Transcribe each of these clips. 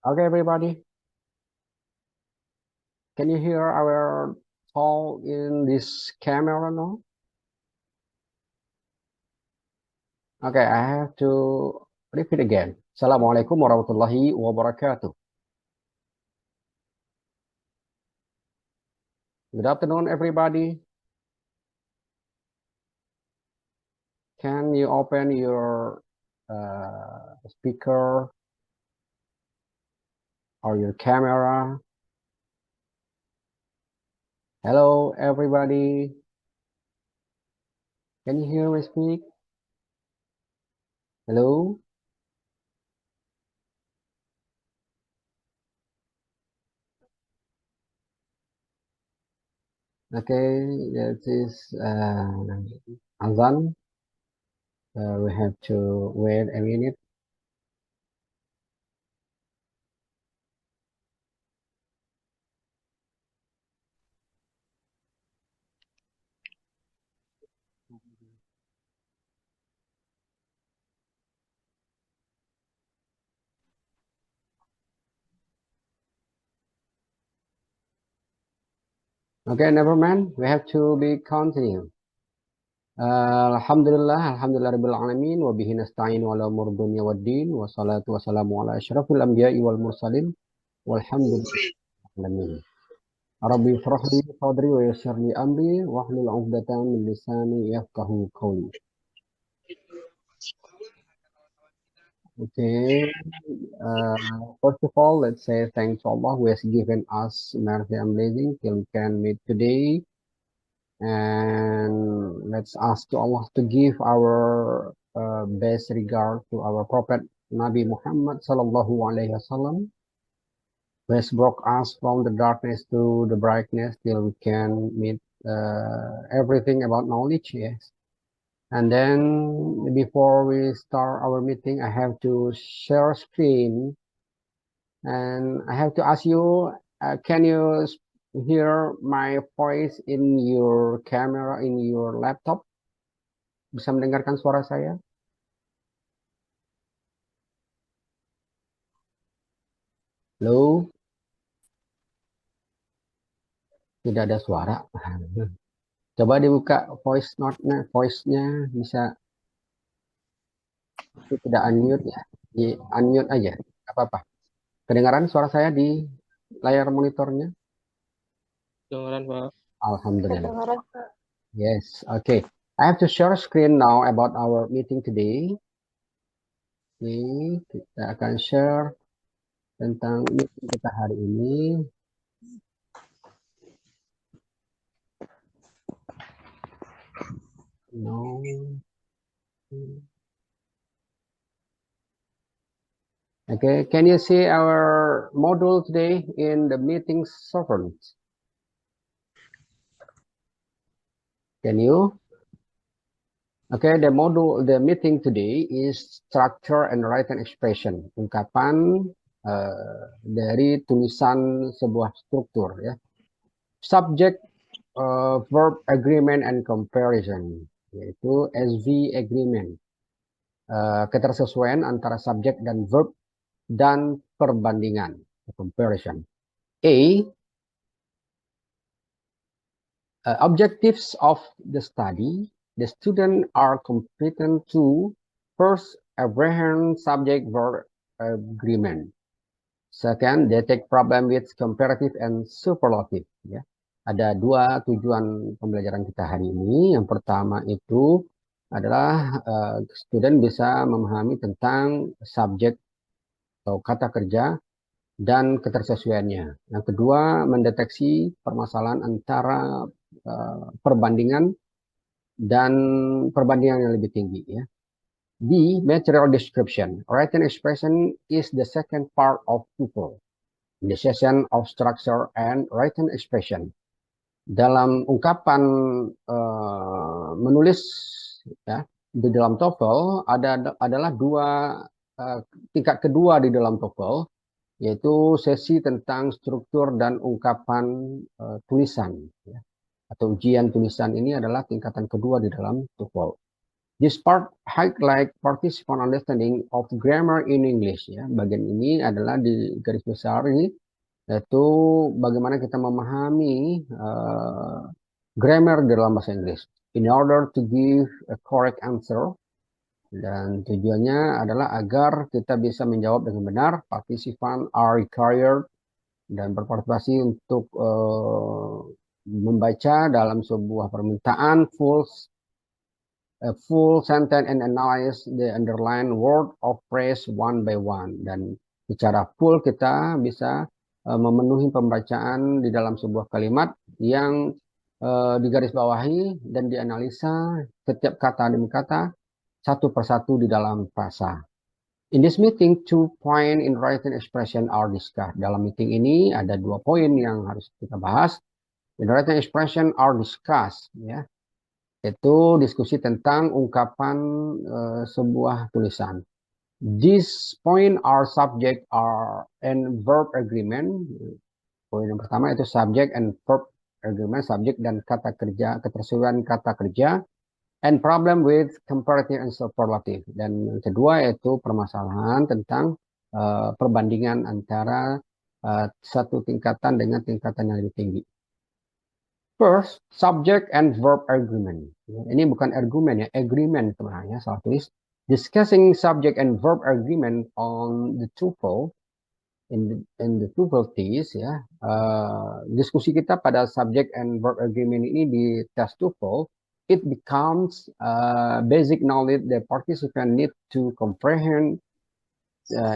Okay, everybody. Can you hear our talk in this camera now? Okay, I have to repeat again. Assalamualaikum warahmatullahi wabarakatuh. Good afternoon, everybody. Can you open your speaker or your camera? Hello, everybody. Can you hear me speak? Hello? Okay, that is Azan. We have to wait a minute. Okay, never mind. We have to be continue. Alhamdulillah rabbil alamin wa bihi nasta'in wa ala umur dunya waddin wa salatu wassalamu ala asyrafil anbiya'i wal mursalin walhamdulillahi alamin. Rabbi shrah li sadri wa yassir li amri wa hlul 'uqdatam min lisani yafqahu qawli. Okay. First of all, let's say thanks to Allah who has given us mercy and blessing till we can meet today. And let's ask to Allah to give our best regard to our Prophet Nabi Muhammad Sallallahu Alaihi Wasallam, who has brought us from the darkness to the brightness till we can meet everything about knowledge. Yes. And then before we start our meeting, I have to share screen, and I have to ask you, can you hear my voice in your camera, in your laptop? Bisa mendengarkan suara saya? Halo? Tidak ada suara. Coba dibuka voice note-nya, voice-nya bisa tidak unmute ya. Di unmute aja, nggak apa-apa. Kedengaran suara saya di layar monitornya? Kedengaran, Pak. Alhamdulillah. Kedengaran, Pak. Yes, okay. I have to share screen now about our meeting today. Ini kita akan share tentang meeting kita hari ini. No. Okay, can you see our module today in the meeting server? Can you? Okay, the meeting today is structure and written expression. Ungkapan dari tulisan sebuah struktur ya. Subject, verb, agreement, and comparison, yaitu SV agreement. Ketersesuaian antara subjek dan verb dan perbandingan, comparison. A, objectives of the study. The students are competent to first apprehend subject-verb agreement. Second, detect problem with comparative and superlative. Ya. Ada dua tujuan pembelajaran kita hari ini. Yang pertama itu adalah student bisa memahami tentang subjek atau kata kerja dan ketersesuaiannya. Yang kedua, mendeteksi permasalahan antara perbandingan dan perbandingan yang lebih tinggi ya. B, material description. Written expression is the second part of TOEFL. In the session of structure and written expression. Dalam ungkapan menulis ya, di dalam TOEFL adalah tingkat kedua di dalam TOEFL, yaitu sesi tentang struktur dan ungkapan tulisan ya. Atau ujian tulisan ini adalah tingkatan kedua di dalam TOEFL. This part highlight participant understanding of grammar in English. Ya, bagian ini adalah di garis besar ini, yaitu bagaimana kita memahami grammar dalam bahasa Inggris. In order to give a correct answer, dan tujuannya adalah agar kita bisa menjawab dengan benar, participant are required dan berpartisipasi untuk membaca dalam sebuah permintaan full sentence and analyze the underlined word of phrase one by one. Dan secara full kita bisa memenuhi pembacaan di dalam sebuah kalimat yang digarisbawahi dan dianalisa setiap kata demi kata satu persatu di dalam frasa. In this meeting, 2 points in written expression are discussed. Dalam meeting ini ada 2 poin yang harus kita bahas. In written expression are discussed, ya. Itu diskusi tentang ungkapan sebuah tulisan. These points are subject and verb agreement. Poin yang pertama itu subject and verb agreement, subjek dan kata kerja, ketersesuaian kata kerja, and problem with comparative and superlative. Dan yang kedua yaitu permasalahan tentang perbandingan antara satu tingkatan dengan tingkatan yang lebih tinggi. First, subject and verb agreement. Ini bukan argumen ya, agreement sebenarnya, salah tulis. Discussing subject and verb agreement on the TOEFL in the TOEFL test ya. Diskusi kita pada subject and verb agreement ini di tes TOEFL, it becomes basic knowledge the participant need to comprehend.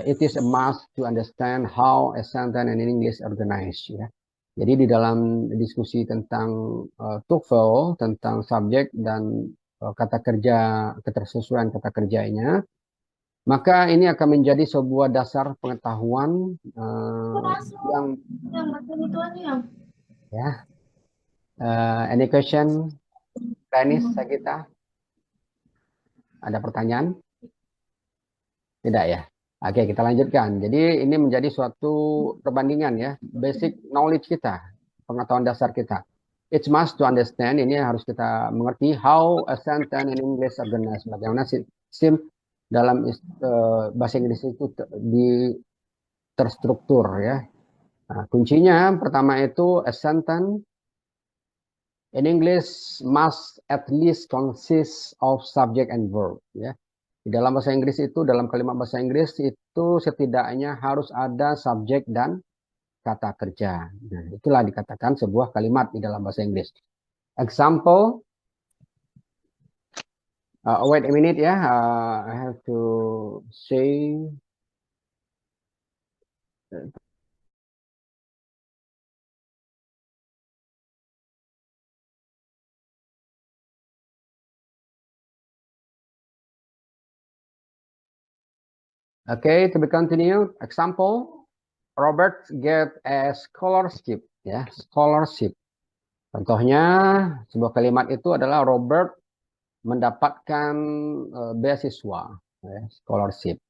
It is a must to understand how a sentence in English organized ya. Jadi di dalam diskusi tentang TOEFL, tentang subjek dan kata kerja, ketersesuaian kata kerjanya, maka ini akan menjadi sebuah dasar pengetahuan yang ya. Any question, Dennis, Sagita? Ada pertanyaan? Tidak ya? Oke, kita lanjutkan. Jadi ini menjadi suatu perbandingan ya, basic knowledge kita, pengetahuan dasar kita. It's must to understand, ini harus kita mengerti how a sentence in English organized. Bagaimana sistem dalam bahasa Inggris itu terstruktur ya. Nah, kuncinya pertama itu a sentence in English must at least consist of subject and verb ya. Di dalam bahasa Inggris itu, dalam kalimat bahasa Inggris itu setidaknya harus ada subjek dan kata kerja. Nah, itulah dikatakan sebuah kalimat di dalam bahasa Inggris. Example, wait a minute ya, I have to say. Okay, to be continued. Example, Robert get a scholarship, ya, scholarship. Contohnya, sebuah kalimat itu adalah Robert mendapatkan beasiswa, ya, scholarship.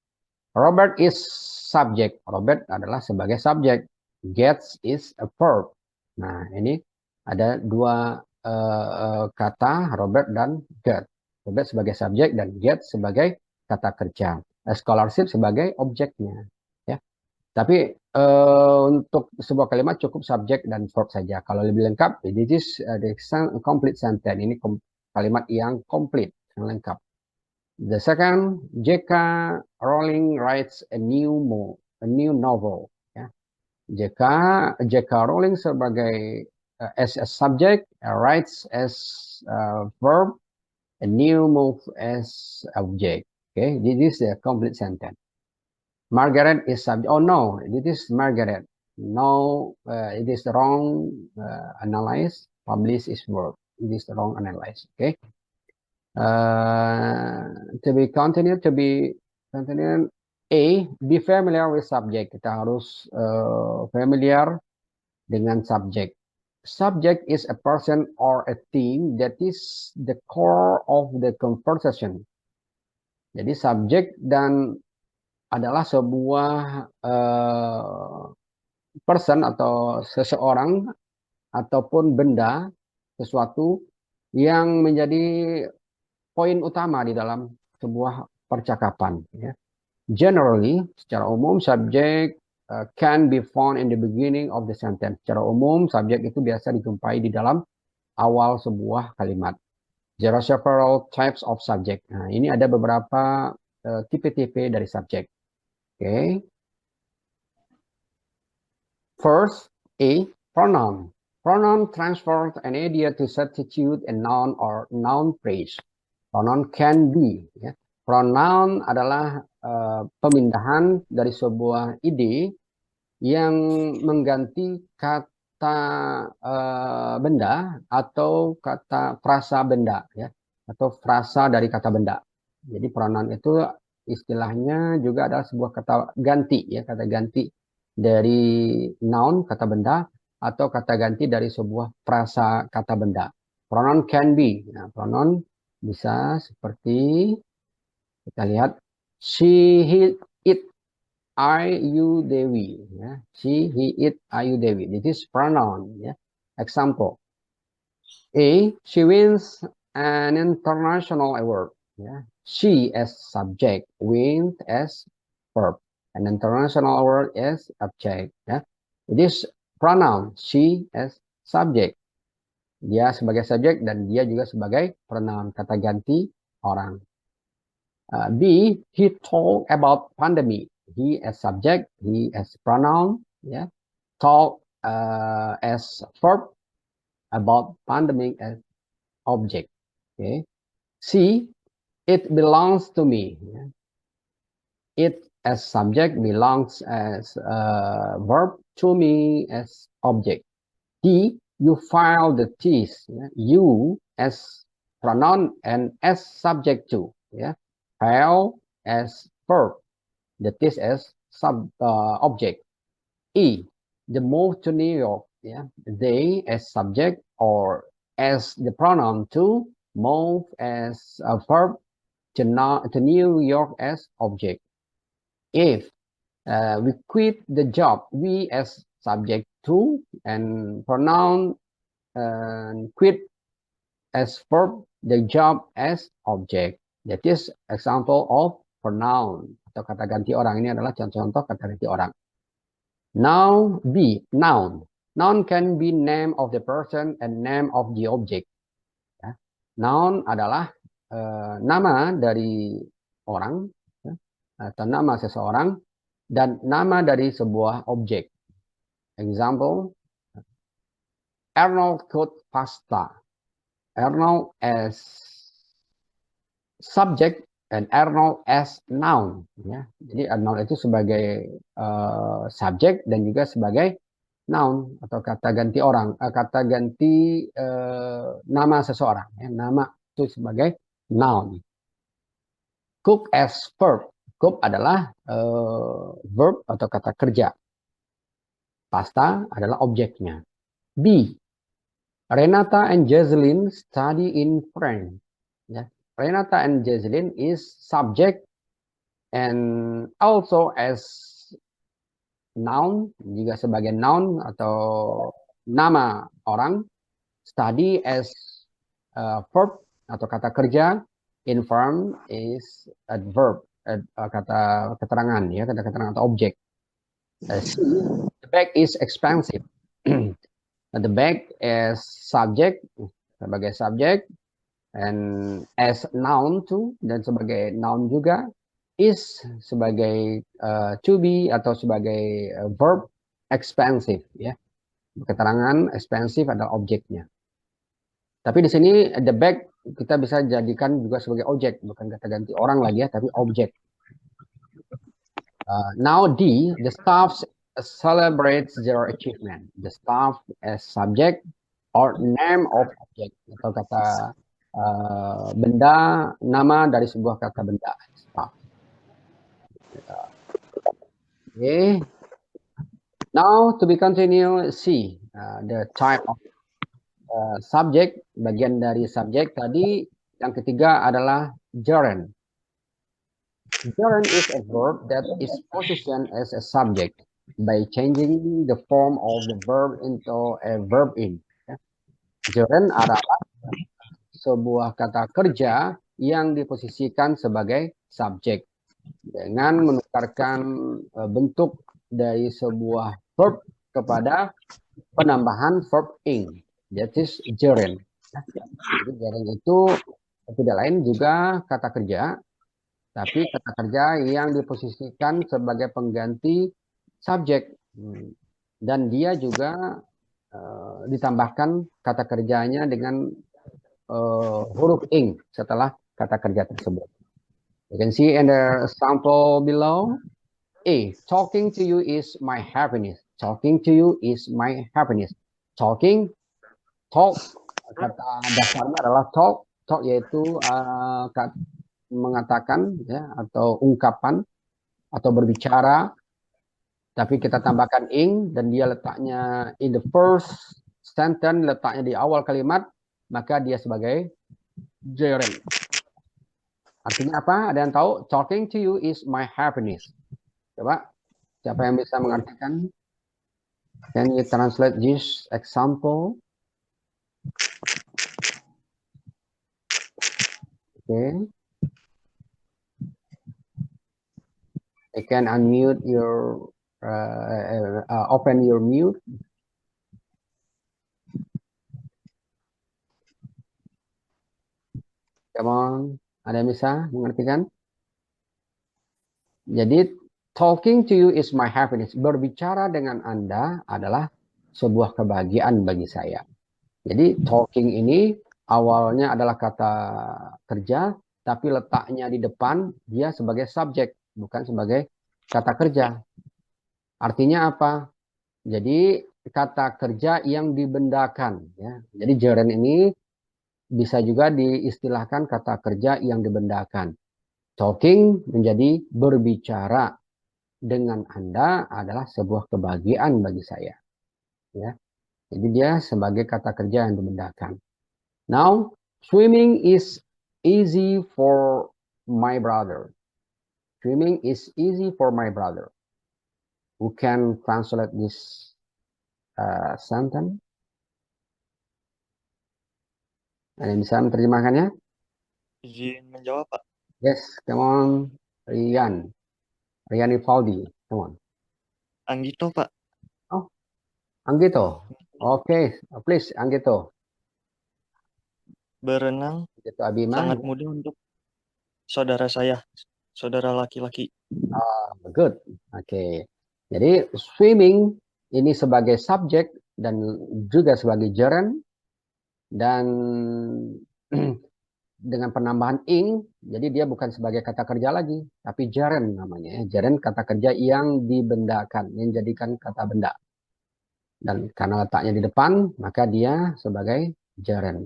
Robert is subject. Robert adalah sebagai subjek. Gets is a verb. Nah, ini ada dua kata, Robert dan get. Robert sebagai subjek dan get sebagai kata kerja. Scholarship sebagai objeknya. Ya. Tapi untuk sebuah kalimat cukup subjek dan verb saja. Kalau lebih lengkap, this is the complete sentence. Ini kalimat yang komplit, yang lengkap. The second, J.K. Rowling writes a new novel. Ya. J.K. Rowling sebagai as a subject, writes as verb, a new move as object. Okay, this is a complete sentence. Margaret is subject. Oh no, this is Margaret. No, it is wrong. Analyze. Publish is verb. It is wrong. Analyze. Okay. To be continued. A, be familiar with subject. Kita harus familiar dengan subject. Subject is a person or a thing that is the core of the conversation. Jadi subjek dan adalah sebuah person atau seseorang ataupun benda, sesuatu yang menjadi poin utama di dalam sebuah percakapan. Ya. Generally, secara umum, subject can be found in the beginning of the sentence. Secara umum, subjek itu biasa dijumpai di dalam awal sebuah kalimat. There are several types of subject. Nah, ini ada beberapa tipe-tipe dari subjek. Okay. First, A, pronoun. Pronoun transfers an idea to substitute a noun or noun phrase. Pronoun can be. Ya. Pronoun adalah pemindahan dari sebuah ide yang mengganti kata benda atau kata frasa benda, ya, atau frasa dari kata benda. Jadi pronoun itu istilahnya juga adalah sebuah kata ganti, ya, kata ganti dari noun kata benda atau kata ganti dari sebuah frasa kata benda. Pronoun can be. Nah, pronoun bisa seperti kita lihat she, he, it, I, you, Dewi. Ya. She, he, it, I, you, Dewi. This is pronoun. Ya. Example. A, she wins an international award. Ya. She as subject, wins as verb. An international award as object. Ya. It is pronoun. She as subject. Dia sebagai subjek dan dia juga sebagai pronoun. Kata ganti orang. B, he told about pandemic. He as subject, he as pronoun, yeah. Talk as verb, about pandemic as object. Okay. C, it belongs to me. Yeah. It as subject belongs as verb, to me as object. D, you file the thesis. Yeah. You as pronoun and as subject to. Yeah. File as verb. The thesis as object. E, the move to New York. Yeah, they as subject or as the pronoun to, move as a verb, to New York as object. If we quit the job, we as subject to and pronoun quit as verb, the job as object. That is example of pronoun atau kata ganti orang. Ini adalah contoh-contoh kata ganti orang. Now B, noun. Noun can be name of the person and name of the object. Ya. Noun adalah nama dari orang, ya, atau nama seseorang dan nama dari sebuah objek. Example, Arnold cooked pasta. Arnold as subject and Arnold as noun. Ya. Jadi Arnold itu sebagai subjek dan juga sebagai noun atau kata ganti orang, kata ganti nama seseorang. Ya. Nama itu sebagai noun. Cook as verb. Cook adalah verb atau kata kerja. Pasta adalah objeknya. B, Renata and Jocelyn study in France. Ya. Renata and Jocelyn is subject and also as noun, juga sebagai noun atau nama orang. Study as verb atau kata kerja. Inform is adverb, kata keterangan, ya, kata keterangan atau objek. C, the bag is expensive. The bag as subject, sebagai subjek, and as noun too, dan sebagai noun juga. Is sebagai to be atau sebagai verb, expensive, ya. Keterangan expensive adalah objeknya. Tapi di sini the bag kita bisa jadikan juga sebagai objek, bukan kata ganti orang lagi, ya, tapi objek. Now D, the staff celebrates their achievement. The staff as subject or name of object, atau kata benda, nama dari sebuah kata benda. Staff. Okay. Now to be continued, C, the type of subject, bagian dari subjek tadi. Yang ketiga adalah gerund. Gerund is a verb that is positioned as a subject by changing the form of the verb into a verb in. Gerund adalah sebuah kata kerja yang diposisikan sebagai subjek dengan menukarkan bentuk dari sebuah verb kepada penambahan verb ing, that is gerund. Jadi gerund itu tidak lain juga kata kerja, tapi kata kerja yang diposisikan sebagai pengganti subjek. Dan dia juga ditambahkan kata kerjanya dengan huruf ing setelah kata kerja tersebut. You can see in the example below. A, talking to you is my happiness. Talking to you is my happiness. Talking, talk, kata dasarnya adalah talk. Talk yaitu mengatakan ya, atau ungkapan atau berbicara. Tapi kita tambahkan ing dan dia letaknya in the first sentence, letaknya di awal kalimat, maka dia sebagai gerund. Artinya apa? Ada yang tahu? Talking to you is my happiness. Coba, siapa yang bisa mengartikan? Can you translate this example? Okay. You can unmute your, open your mute. Come on, ada yang bisa mengartikan? Jadi, talking to you is my happiness. Berbicara dengan Anda adalah sebuah kebahagiaan bagi saya. Jadi, talking ini awalnya adalah kata kerja, tapi letaknya di depan dia sebagai subjek, bukan sebagai kata kerja. Artinya apa? Jadi, kata kerja yang dibendakan. Ya. Jadi, gerund ini bisa juga diistilahkan kata kerja yang dibendakan. Talking menjadi berbicara dengan Anda adalah sebuah kebahagiaan bagi saya. Ya. Jadi dia sebagai kata kerja yang dibendakan. Now, swimming is easy for my brother. Swimming is easy for my brother. Who can translate this sentence? Ada yang bisa menerjemahkannya? Izin menjawab, Pak. Yes, come on, Rian Ivaldi, come on. Anggito, Pak. Oh, Anggito. Okay, please, Anggito. Berenang Anggito Abima. sangat mudah untuk saudara saya, saudara laki-laki. Good. Oke. Jadi swimming ini sebagai subjek dan juga sebagai gerund dan dengan penambahan ing, jadi dia bukan sebagai kata kerja lagi, tapi gerund namanya. Gerund kata kerja yang dibendakan, yang jadikan kata benda. Dan karena letaknya di depan, maka dia sebagai gerund.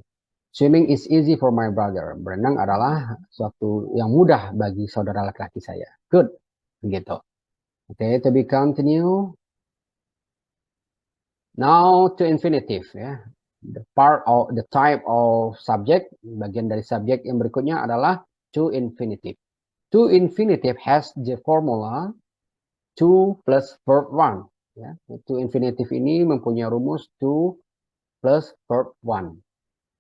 Swimming is easy for my brother. Berenang adalah suatu yang mudah bagi saudara laki-laki saya. Good. Begitu. Okay, to be continue. Now to infinitive ya. The part of the type of subject, bagian dari subjek yang berikutnya adalah to infinitive. To infinitive has the formula to plus verb one. Ya. To infinitive ini mempunyai rumus to plus verb one.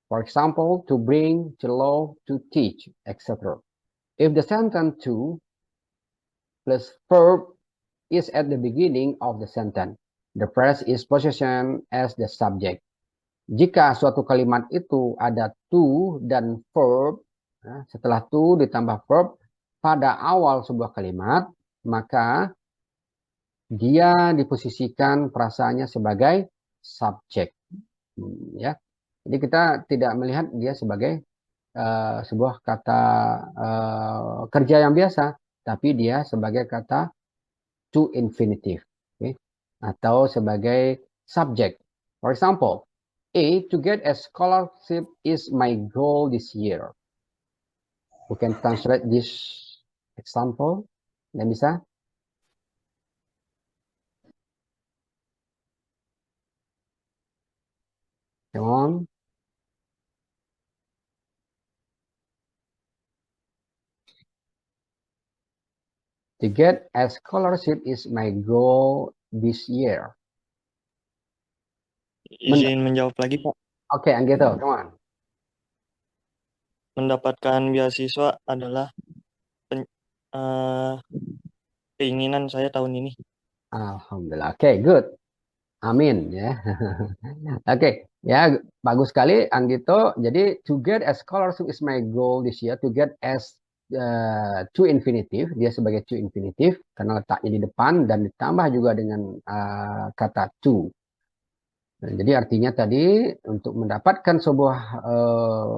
For example, to bring, to love, to teach, etc. If the sentence to plus verb is at the beginning of the sentence, the phrase is positioned as the subject. Jika suatu kalimat itu ada to dan verb, setelah to ditambah verb pada awal sebuah kalimat, maka dia diposisikan perasaannya sebagai subjek. Ya, jadi kita tidak melihat dia sebagai sebuah kata kerja yang biasa, tapi dia sebagai kata to infinitive, okay? Atau sebagai subjek. For example, A, to get a scholarship is my goal this year. We can translate this example. Yang bisa? Come on. To get a scholarship is my goal this year. Izin menjawab lagi, Pak. Oke, Anggito, come on. mendapatkan beasiswa adalah keinginan saya tahun ini. Alhamdulillah. Oke, good. Amin ya. Oke, ya bagus sekali Anggito. Jadi to get a scholarship is my goal this year. To get as to infinitive, dia sebagai to infinitive karena letaknya di depan dan ditambah juga dengan kata to. Jadi artinya tadi untuk mendapatkan sebuah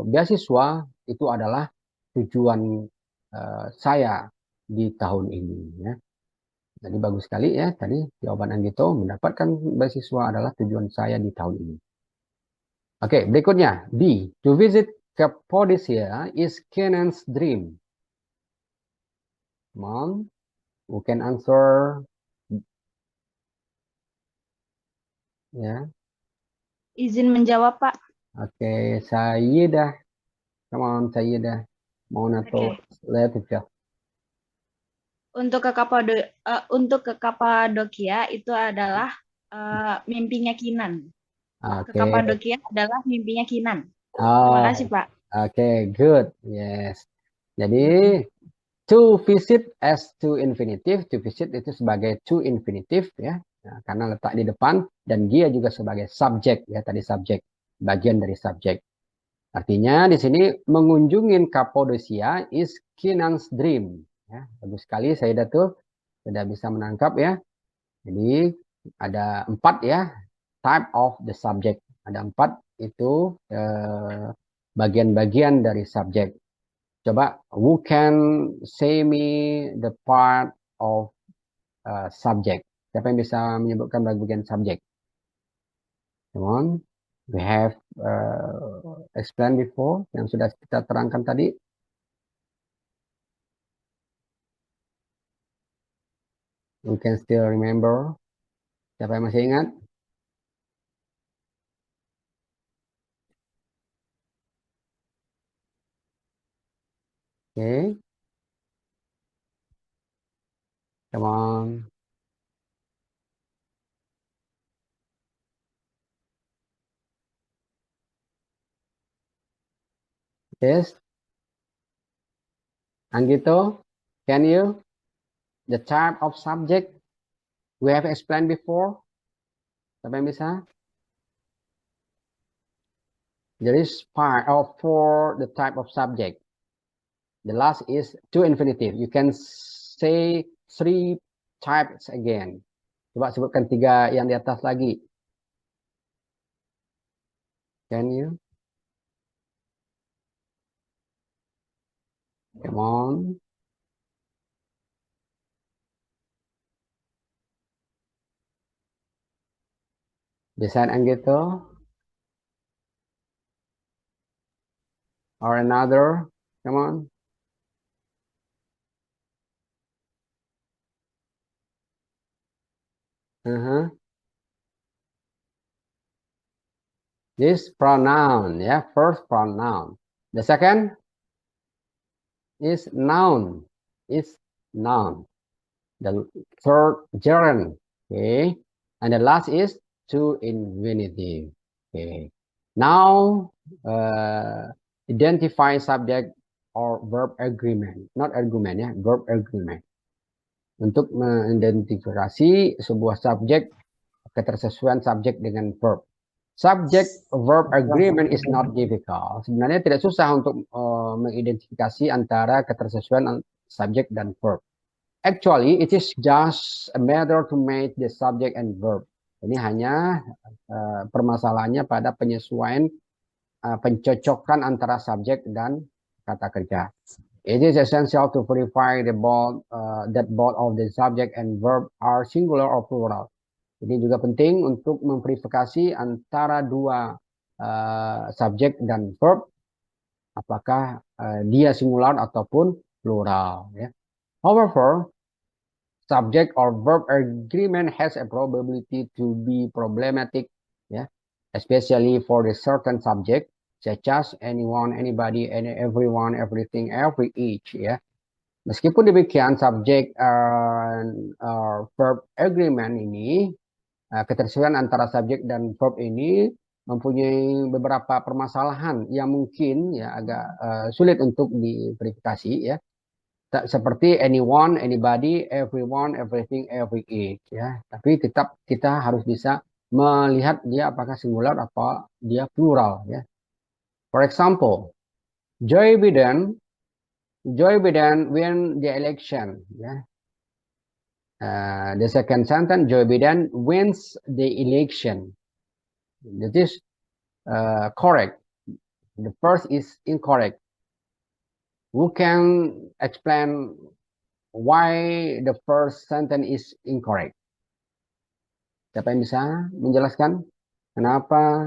beasiswa itu adalah tujuan saya di tahun ini ya. Jadi bagus sekali ya tadi jawaban Anggito, mendapatkan beasiswa adalah tujuan saya di tahun ini. Oke, berikutnya B. To visit Cappadocia is Kenan's dream. Come on, who can answer? Ya. Izin menjawab, Pak. Oke, Sayyidah. Come on, Sayyidah. Monato, let it go. Untuk ke Kapadokia itu adalah mimpinya Kinan. Ke Oke. Kapadokia adalah mimpinya Kinan. Oh, Terima kasih, Pak. oke, good. Yes. Jadi to visit as to infinitive, to visit itu sebagai to infinitive ya. Nah, karena letak di depan dan dia juga sebagai subjek ya, tadi subjek, bagian dari subjek. Artinya di sini mengunjungi Cappadocia is Kinan's dream. Ya, bagus sekali saya sudah bisa menangkap ya. Jadi ada 4 ya type of the subject. Ada 4 itu bagian-bagian dari subjek. Coba who can say me the part of subject? Siapa yang bisa menyebutkan bagian subjek? Come on. We have explained before yang sudah kita terangkan tadi. You can still remember. Siapa yang masih ingat? Okay. Come on. Yes. Anggito, can you? The type of subject we have explained before. Siapa yang bisa? There is 5 or 4 the type of subject. The last is to infinitive. You can say 3 types again. Coba sebutkan 3 yang di atas lagi. Can you? Come on. Beside Anggito? Or another? Come on. This pronoun, yeah, first pronoun. The second is noun. It's noun. The third gerund. Okay. And the last is to infinitive. Okay. Now identify subject or verb agreement. Not argument ya, verb agreement. Untuk mengidentifikasi sebuah subjek, ketersesuaian subjek dengan verb. Subject verb agreement is not difficult. Sebenarnya tidak susah untuk mengidentifikasi antara ketersesuaian subjek dan verb. Actually, it is just a matter to match the subject and verb. Ini hanya permasalahannya pada penyesuaian, pencocokan antara subjek dan kata kerja. It is essential to verify that both of the subject and verb are singular or plural. Ini juga penting untuk memverifikasi antara dua subjek dan verb, apakah dia singular ataupun plural. Ya. However, subject or verb agreement has a probability to be problematic, ya, especially for the certain subject, such as anyone, anybody, everyone, everything, every each. Ya. Meskipun demikian, subject verb agreement ini, ketersesuaian antara subjek dan verb ini mempunyai beberapa permasalahan yang mungkin ya agak sulit untuk diverifikasi ya. Seperti anyone, anybody, everyone, everything, every it ya. Tapi tetap kita harus bisa melihat dia apakah singular atau dia plural ya. For example, Joe Biden win the election ya. The second sentence, Joe Biden wins the election. That is correct. The first is incorrect. Who can explain why the first sentence is incorrect? Siapa yang bisa menjelaskan kenapa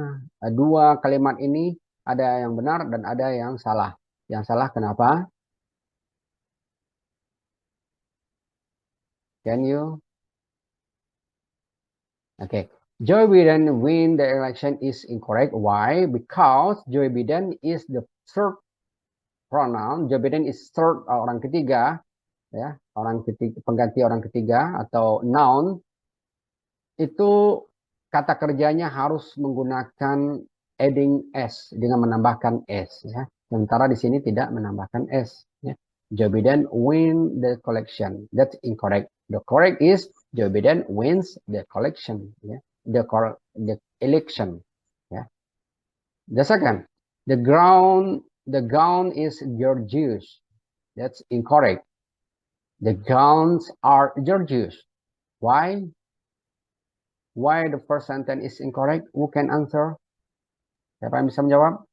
dua kalimat ini ada yang benar dan ada yang salah? Yang salah kenapa? Can you? Okay. Joe Biden win the election is incorrect. Why? Because Joe Biden is the third pronoun. Joe Biden is third, orang ketiga, ya, orang ketiga, pengganti orang ketiga atau noun. Itu kata kerjanya harus menggunakan adding s dengan menambahkan s. Ya. Sementara di sini tidak menambahkan s. Ya. Joe Biden win the collection. That's incorrect. The correct is Joe Biden wins the collection. Ya. The election. Yeah. The second, the gown is gorgeous. That's incorrect. The gowns are gorgeous. Why? Why the first sentence is incorrect? Who can answer? Siapa yang bisa menjawab?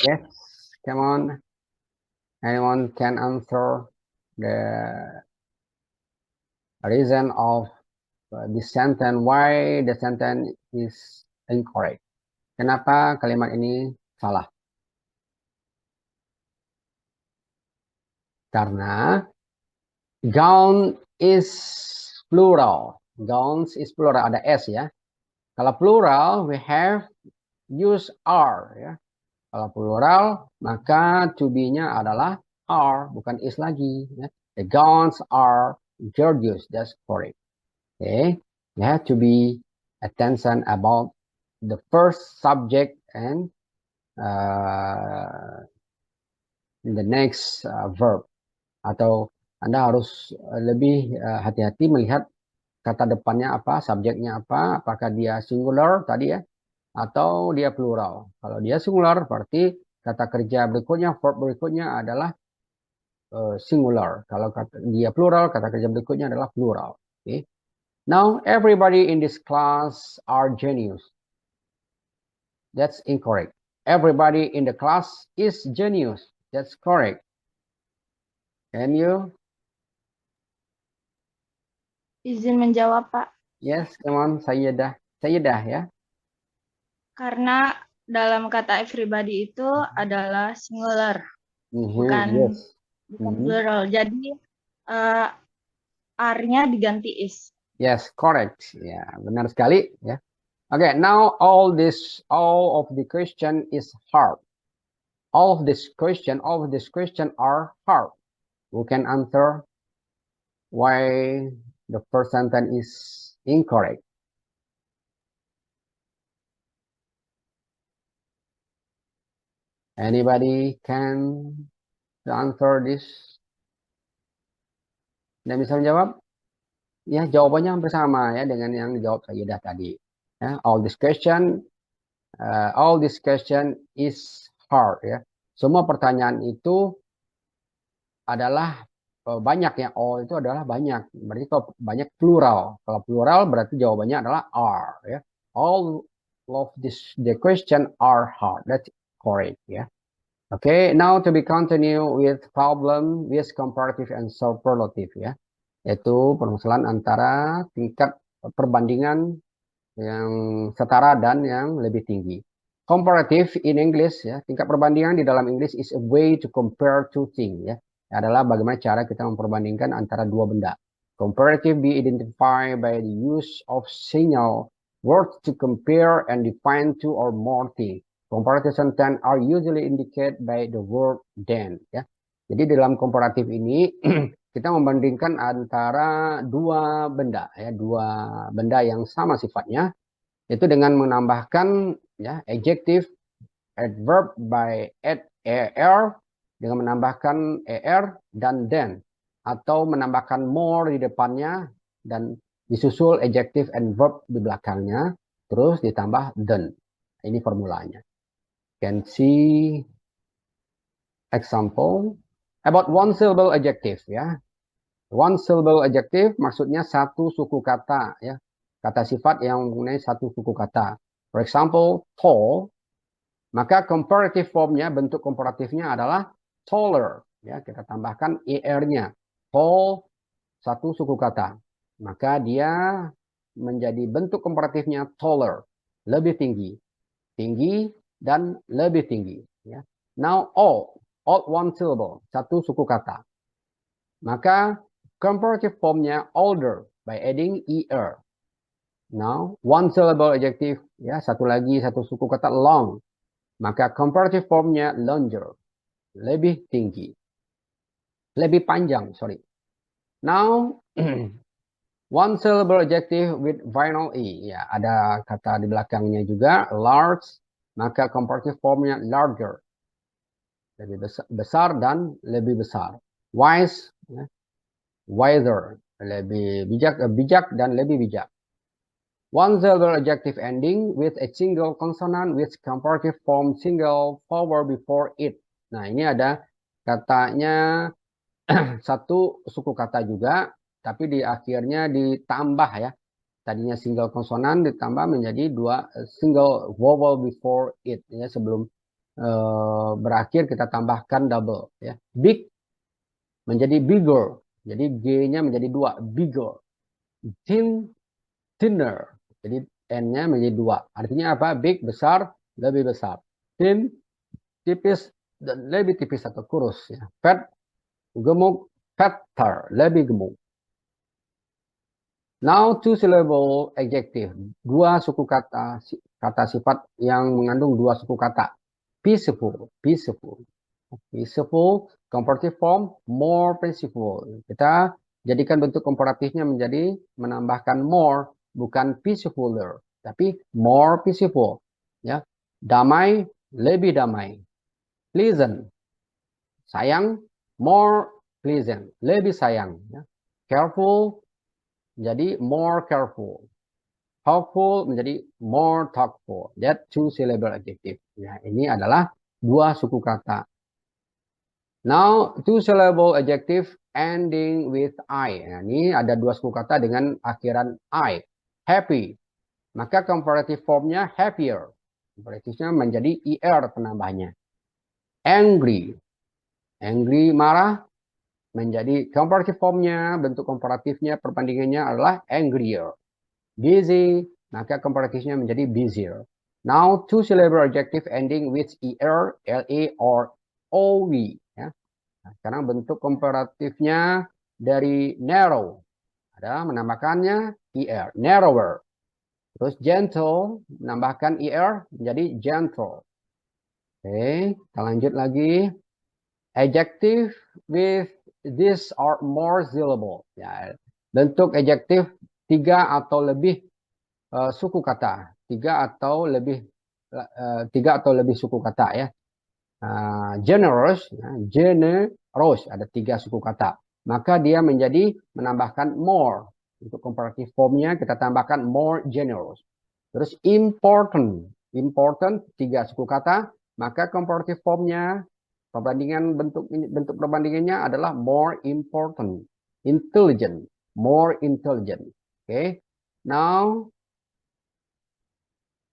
Yes, come on. Anyone can answer the reason of this sentence, why the sentence is incorrect. Kenapa kalimat ini salah? Karena gown is plural. Gowns is plural, ada s ya. Kalau plural, we have use are ya. Kalau plural, maka to be-nya adalah are, bukan is lagi. Ya. The gowns are gorgeous. That's correct. Okay, you have to be attention about the first subject and the next verb. Atau Anda harus lebih hati-hati melihat kata depannya apa, subjeknya apa, apakah dia singular tadi ya, atau dia plural. Kalau dia singular berarti kata kerja berikutnya, verb berikutnya adalah singular. Kalau dia plural, kata kerja berikutnya adalah plural. Okay. Now everybody in this class are genius. That's incorrect. Everybody in the class is genius. That's correct. Can you? Izin menjawab, Pak. Yes, come on, Sayyidah ya. Karena dalam kata everybody itu adalah singular, bukan plural. Jadi are-nya diganti is. Yes, correct. Ya, benar sekali ya. Okay, now all of the question is hard. All of this question are hard. Who can answer why the first sentence is incorrect? Anybody can answer this? Anda bisa menjawab? Ya, jawabannya hampir sama ya dengan yang dijawab Sayyidah tadi. Ya, all this question is hard ya. Semua pertanyaan itu adalah banyak ya. All itu adalah banyak. Berarti kalau banyak plural. Kalau plural berarti jawabannya adalah are ya. All of the question are hard. That's correct ya. Okay, now to be continue with problem with comparative and superlative ya. Yaitu permasalahan antara tingkat perbandingan yang setara dan yang lebih tinggi. Comparative in English ya, tingkat perbandingan di dalam Inggris is a way to compare two things ya. Adalah bagaimana cara kita memperbandingkan antara dua benda. Comparative be identified by the use of signal Words to compare and define two or more things. Comparative sentence are usually indicated by the word than. Ya. Jadi dalam komparatif ini kita membandingkan antara dua benda, ya, dua benda yang sama sifatnya, itu dengan menambahkan ya adjective, adverb by add er, dengan menambahkan er dan then, atau menambahkan more di depannya dan disusul adjective and verb di belakangnya, terus ditambah then. Ini formulanya. Can see example about one syllable adjective, ya. One syllable adjective maksudnya satu suku kata, ya. Kata sifat yang mempunyai satu suku kata. For example, tall, maka comparative formnya, bentuk komparatifnya adalah taller, ya. Kita tambahkan er-nya. Tall, satu suku kata. Maka dia menjadi bentuk komparatifnya taller, lebih tinggi. Tinggi dan lebih tinggi. Ya. Now old one syllable, satu suku kata. Maka comparative formnya older by adding er. Now one syllable adjective, ya satu lagi satu suku kata long. Maka comparative formnya longer, lebih tinggi, lebih panjang. Sorry. Now one syllable adjective with final e, ya ada kata di belakangnya juga large, maka comparative formnya larger, lebih besar dan lebih besar. Wise, ya, wiser, lebih bijak dan lebih bijak. One syllable adjective ending with a single consonant with comparative form single vowel before it. Nah ini ada katanya satu suku kata juga, tapi di akhirnya ditambah ya. Tadinya single konsonan ditambah menjadi dua single vowel before it. Ya, sebelum berakhir kita tambahkan double. Ya. Big menjadi bigger. Jadi G-nya menjadi dua, bigger. Thin, thinner. Jadi N-nya menjadi dua. Artinya apa? Big, besar, lebih besar. Thin, tipis, dan lebih tipis atau kurus. Ya. Fat, gemuk, fatter, lebih gemuk. Now two syllable adjective, dua suku kata, kata sifat yang mengandung dua suku kata. Peaceful, peaceful, peaceful, comparative form, more peaceful. Kita jadikan bentuk komparatifnya menjadi menambahkan more, bukan peacefuler, tapi more peaceful. Ya, damai, lebih damai. Pleasant, sayang, more pleasant, lebih sayang. Ya. Careful, menjadi more careful. Thoughtful menjadi more thoughtful. That two syllable adjective. Ya, ini adalah dua suku kata. Now two syllable adjective ending with I. Nah, ini ada dua suku kata dengan akhiran I. Happy. Maka comparative formnya happier. Comparatifnya menjadi er penambahnya. Angry. Angry marah. Menjadi comparative formnya, bentuk komparatifnya, perbandingannya adalah angrier. Busy, maka komparatifnya menjadi busier. Now, two syllable adjective ending with er, la, or ov. Ya. Nah, sekarang bentuk komparatifnya dari narrow. Ada menambahkannya er, narrower. Terus gentle, menambahkan er menjadi gentle. Oke, kita lanjut lagi. Adjective with this or more syllable. Ya, bentuk adjektif tiga atau lebih suku kata, tiga atau lebih suku kata ya. Generous, ya, generous ada tiga suku kata. Maka dia menjadi menambahkan more. Untuk comparative formnya kita tambahkan more generous. Terus important, important tiga suku kata. Maka comparative formnya perbandingan bentuk perbandingannya adalah more important, intelligent, more intelligent. Okay. Now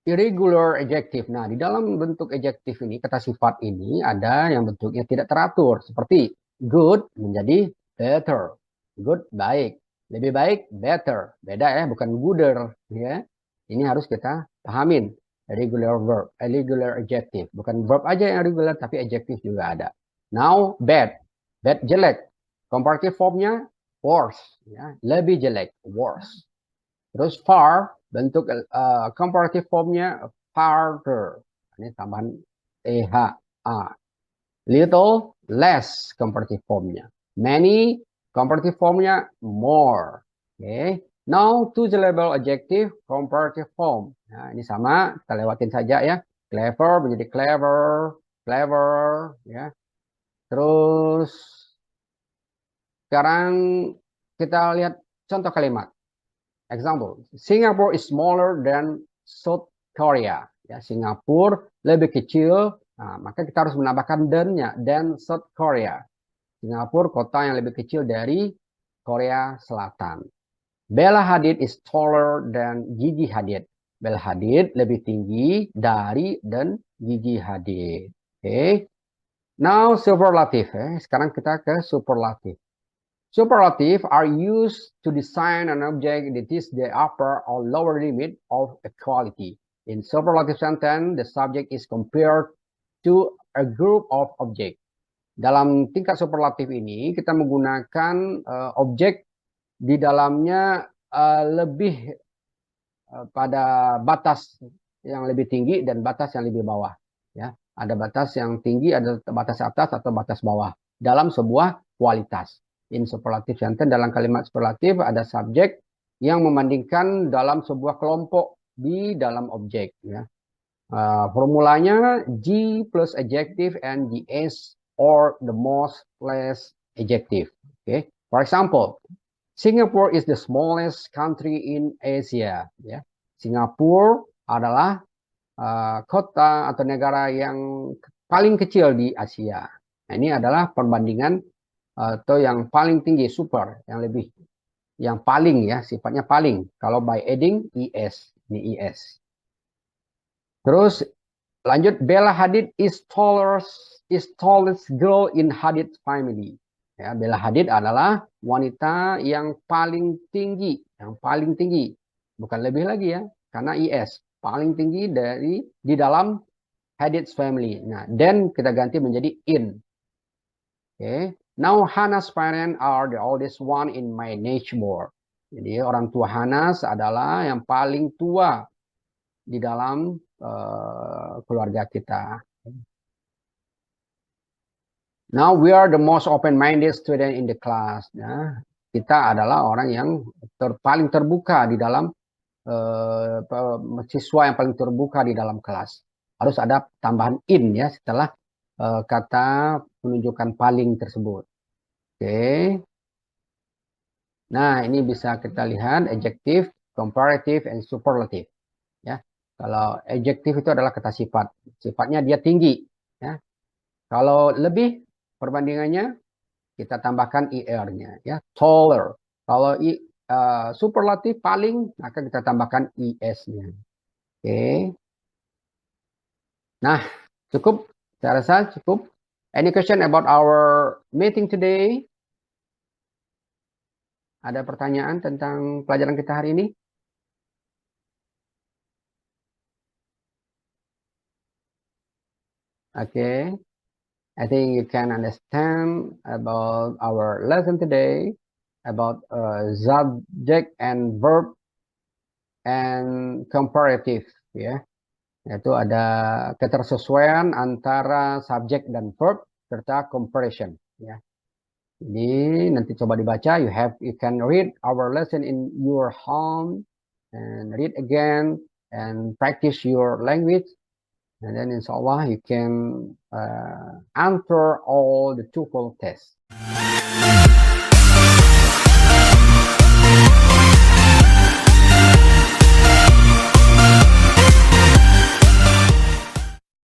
irregular adjective. Nah, di dalam bentuk adjective ini, kata sifat ini ada yang bentuknya tidak teratur seperti good menjadi better. Good baik, lebih baik better. Beda ya, bukan gooder ya. Ini harus kita pahamin. Regular verb, irregular adjective. Bukan verb aja yang regular, tapi adjective juga ada. Now, bad. Bad jelek. Comparative formnya worse. Ya. Lebih jelek, worse. Terus far, Bentuk comparative formnya farther. Ini tambahan EHA. Little, less comparative formnya. Many, comparative formnya more. Okay. Now, two-syllable adjective comparative form. Nah, ini sama, kita lewatin saja ya. Clever menjadi clever, clever, ya. Terus sekarang kita lihat contoh kalimat. Example, Singapore is smaller than South Korea. Ya, Singapura lebih kecil, nah, maka kita harus menambahkan than-nya, than South Korea. Singapura kota yang lebih kecil dari Korea Selatan. Bella Hadid is taller than Gigi Hadid. Bella Hadid lebih tinggi dari dan Gigi Hadid. Okay. Now superlative. Sekarang kita ke superlative. Superlative are used to design an object that is the upper or lower limit of a quality. In superlative sentence, the subject is compared to a group of objects. Dalam tingkat superlatif ini, kita menggunakan objek di dalamnya lebih pada batas yang lebih tinggi dan batas yang lebih bawah. Ya, ada batas yang tinggi, ada batas atas atau batas bawah dalam sebuah kualitas. In superlative sentence, dalam kalimat superlatif ada subjek yang membandingkan dalam sebuah kelompok di dalam objek. Ya. Formulanya G plus adjective and GS or the most less adjective. Okay. For example, Singapore is the smallest country in Asia. Ya. Singapura adalah kota atau negara yang paling kecil di Asia. Nah, ini adalah perbandingan atau yang paling tinggi, super, yang lebih, yang paling ya, sifatnya paling. Kalau by adding ES, ini ES. Terus lanjut, Bella Hadid is tallest girl in Hadid family. Ya, Bella Hadid adalah wanita yang paling tinggi, bukan lebih lagi ya, karena ES paling tinggi di dalam Hadid's family. Nah, then kita ganti menjadi in. Okay. Now Hannah's parents are the oldest one in my neighbor. Jadi orang tua Hannah adalah yang paling tua di dalam keluarga kita. Now we are the most open-minded student in the class. Nah, kita adalah orang yang paling terbuka di dalam siswa yang paling terbuka di dalam kelas. Harus ada tambahan in ya setelah kata penunjukan paling tersebut. Oke. Nah, ini bisa kita lihat adjective, comparative, and superlative. Ya, kalau adjective itu adalah kata sifat. Sifatnya dia tinggi. Ya. Kalau lebih, perbandingannya kita tambahkan er-nya. Ya, taller. Kalau superlatif paling, maka kita tambahkan es-nya. Oke. Nah, cukup. Saya rasa cukup. Any question about our meeting today? Ada pertanyaan tentang pelajaran kita hari ini? Okay. I think you can understand about our lesson today about subject and verb and comparative, ya. Yaitu ada ketersesuaian antara subjek dan verb serta comparison, ya. Jadi nanti coba dibaca. You can read our lesson in your home and read again and practice your language. And then inshallah you can answer all the TOEFL tests.